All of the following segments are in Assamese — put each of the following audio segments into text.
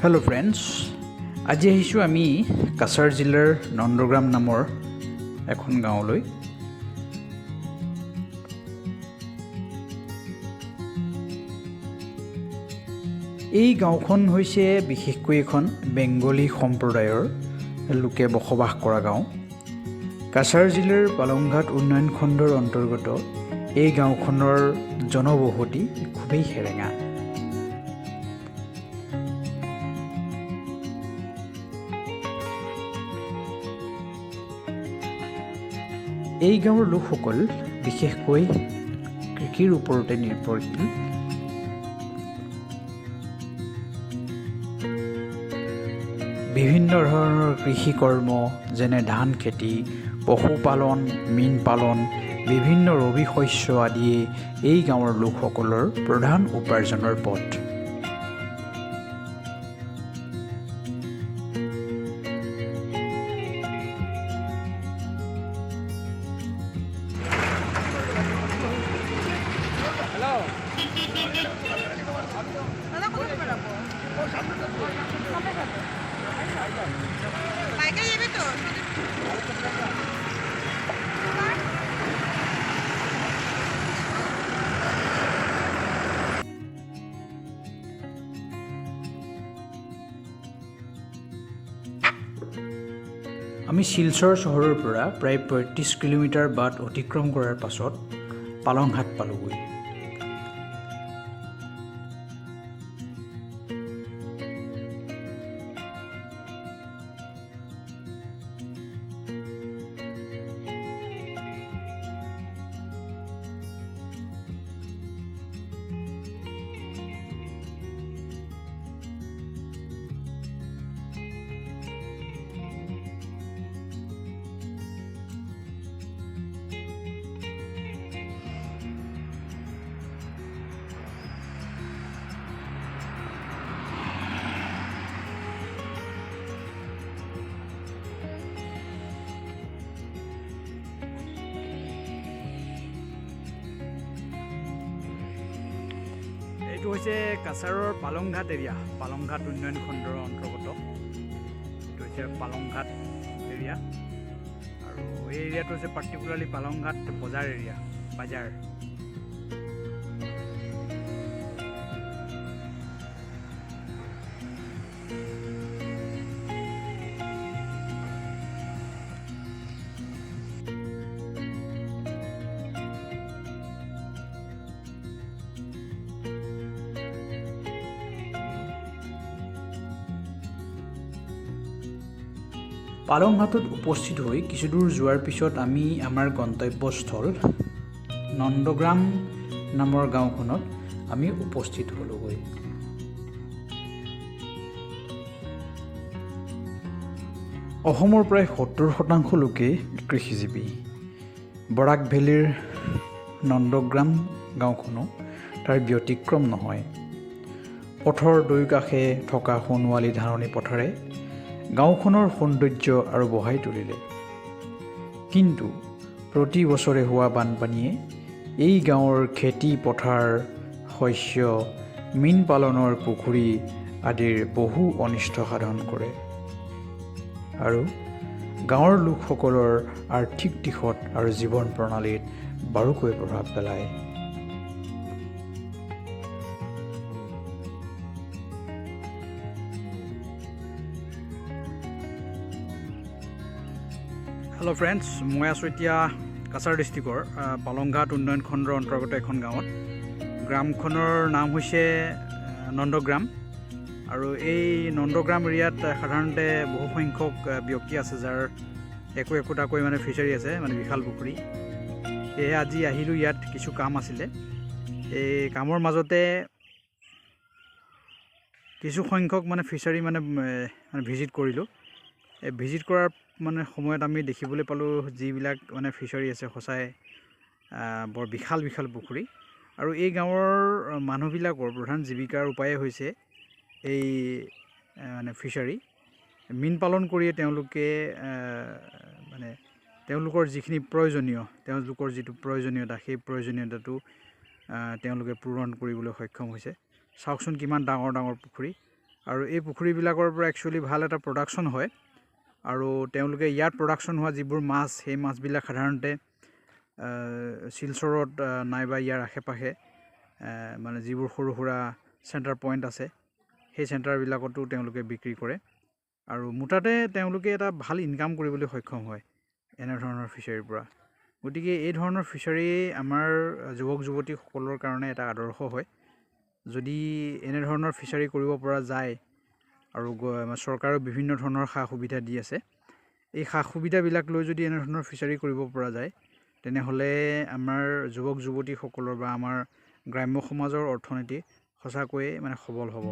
হেল্ল' ফ্ৰেণ্ডছ, আজি আহিছোঁ আমি কাছাৰ জিলাৰ নন্দগ্ৰাম নামৰ এখন গাঁৱলৈ। এই গাঁওখন হৈছে বিশেষকৈ এখন বেংগলী সম্প্ৰদায়ৰ লোকে বসবাস কৰা গাঁও। কাছাৰ জিলাৰ পালংঘাট উন্নয়ন খণ্ডৰ অন্তৰ্গত এই গাঁওখনৰ জনবসতি খুবেই সেৰেঙা। এই গাঁৱৰ লোকসকল বিশেষকৈ কৃষিৰ ওপৰতে নিৰ্ভৰশীল। বিভিন্ন ধৰণৰ কৃষি কৰ্ম যেনে ধান খেতি, পশুপালন, মীন পালন, বিভিন্ন ৰবি শস্য আদিয়ে এই গাঁৱৰ লোকসকলৰ প্ৰধান উপাৰ্জনৰ পথ। আমি শিলচৰ চহৰৰ পৰা প্ৰায় ৩৫ কিলোমিটাৰ বাট অতিক্ৰম কৰাৰ পাছত পালংঘাট পালোগৈ। এইটো হৈছে কাছাৰৰ পালংঘাট এৰিয়া, পালংঘাট উন্নয়ন খণ্ডৰ অন্তৰ্গত। এইটো হৈছে পালংঘাট এৰিয়া, আৰু এই এৰিয়াটো হৈছে পাৰ্টিকুলাৰলি পালংঘাট বজাৰ এৰিয়া, বাজাৰ। পালংঘাটত উপস্থিত হৈ কিছুদূৰ যোৱাৰ পিছত আমি আমাৰ গন্তব্যস্থল নন্দগ্ৰাম নামৰ গাঁওখনত আমি উপস্থিত হ'লোগৈ। অসমৰ প্ৰায় ৭০% লোকেই কৃষিজীৱী। বৰাক ভেলীৰ নন্দগ্ৰাম গাঁওখনো তাৰ ব্যতিক্ৰম নহয়। পথৰ দুয়োকাষে থকা সোণোৱালী ধাননি পথাৰে গাঁওখনৰ সৌন্দৰ্য আৰু বঢ়াই তুলিলে। কিন্তু প্ৰতি বছৰে হোৱা বানপানীয়ে এই গাঁৱৰ খেতি পথাৰ, শস্য, মীন পালনৰ পুখুৰী আদিৰ বহু অনিষ্ট সাধন কৰে আৰু গাঁৱৰ লোকসকলৰ আৰ্থিক দিশত আৰু জীৱন প্ৰণালীত বাৰুকৈ প্ৰভাৱ পেলায়। হেল্ল' ফ্ৰেণ্ডছ, মই আছোঁ এতিয়া কাছাৰ ডিষ্ট্ৰিক্টৰ পালংঘাট উন্নয়ন খণ্ডৰ অন্তৰ্গত এখন গাঁৱত। গ্ৰামখনৰ নাম হৈছে নন্দগ্ৰাম, আৰু এই নন্দগ্ৰাম এৰিয়াত সাধাৰণতে বহু সংখ্যক ব্যক্তি আছে যাৰ একোটাকৈ ফিচাৰী আছে, বিশাল পুখুৰী। সেয়ে আজি আহিলোঁ, ইয়াত কিছু কাম আছিলে। এই কামৰ মাজতে কিছু সংখ্যক ফিচাৰী ভিজিট কৰিলোঁ। এই ভিজিট কৰাৰ সময়ত আমি দেখিবলৈ পালোঁ যিবিলাক ফিচাৰী আছে সঁচাই বৰ বিশাল বিশাল পুখুৰী। আৰু এই গাঁৱৰ মানুহবিলাকৰ প্ৰধান জীৱিকাৰ উপায়ে হৈছে এই ফিচাৰী। মীন পালন কৰিয়ে তেওঁলোকৰ যিখিনি তেওঁলোকৰ যিটো প্ৰয়োজনীয়তা, সেই প্ৰয়োজনীয়তাটো তেওঁলোকে পূৰণ কৰিবলৈ সক্ষম হৈছে। চাওকচোন কিমান ডাঙৰ ডাঙৰ পুখুৰী, আৰু এই পুখুৰীবিলাকৰ পৰা একচুৱেলি ভাল এটা প্ৰডাকশ্যন হয় আৰু তেওঁলোকে ইয়াত প্ৰডাকশ্যন হোৱা যিবোৰ মাছ সেই মাছবিলাক সাধাৰণতে শিলচৰত নাইবা ইয়াৰ আশে পাশে মানে যিবোৰ সৰু সুৰা চেণ্টাৰ পইণ্ট আছে সেই চেণ্টাৰবিলাকতো তেওঁলোকে বিক্ৰী কৰে আৰু মুঠতে তেওঁলোকে এটা ভাল ইনকাম কৰিবলৈ সক্ষম হয় এনেধৰণৰ ফিচাৰীৰ পৰা। গতিকে এই ধৰণৰ ফিচাৰী আমাৰ যুৱক যুৱতীসকলৰ কাৰণে এটা আদৰ্শ হয়। যদি এনেধৰণৰ ফিচাৰী কৰিব পৰা যায় আৰু চৰকাৰেও বিভিন্ন ধৰণৰ সা সুবিধা দি আছে, এই সা সুবিধাবিলাক লৈ যদি এনেধৰণৰ ফিচাৰী কৰিব পৰা যায় তেনেহ'লে আমাৰ যুৱক যুৱতীসকলৰ বা আমাৰ গ্ৰাম্য সমাজৰ অৰ্থনীতি সঁচাকৈয়ে মানে সবল হ'ব।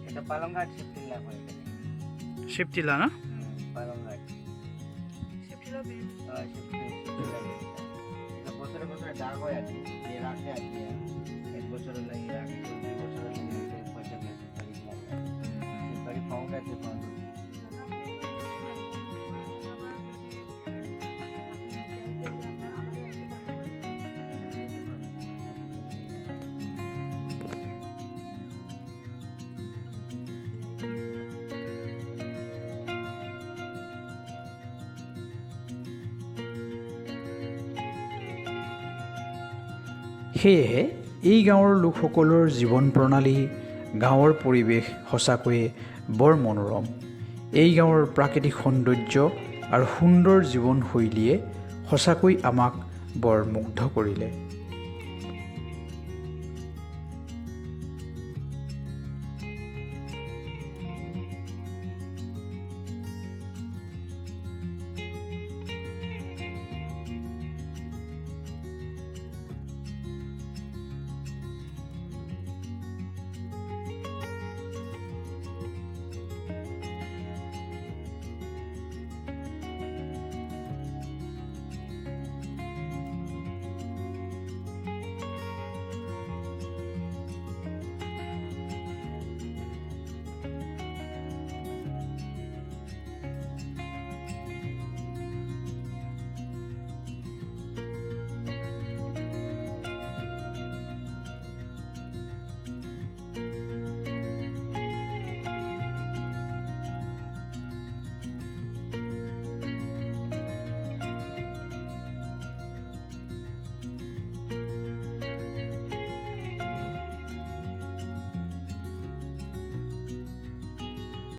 এটা পালংঘাট শিফটিলা হয় শিফটিলা না পালংঘাট শিফটিলা এটা বছরে বছরে ডাক হয় আর কি রাখে আর কি এক বছরের লাগি রাখে 2 বছরের লাগি পয়সা বেশি গাড়ি পাউন্ড আছে পাউন্ড সেয়েহে এই গাঁৱৰ লোকসকলৰ জীৱন প্ৰণালী, গাঁৱৰ পৰিৱেশ সঁচাকৈয়ে বৰ মনোৰম। এই গাঁৱৰ প্ৰাকৃতিক সৌন্দৰ্য আৰু সুন্দৰ জীৱনশৈলীয়ে সঁচাকৈ আমাক বৰ মুগ্ধ কৰিলে।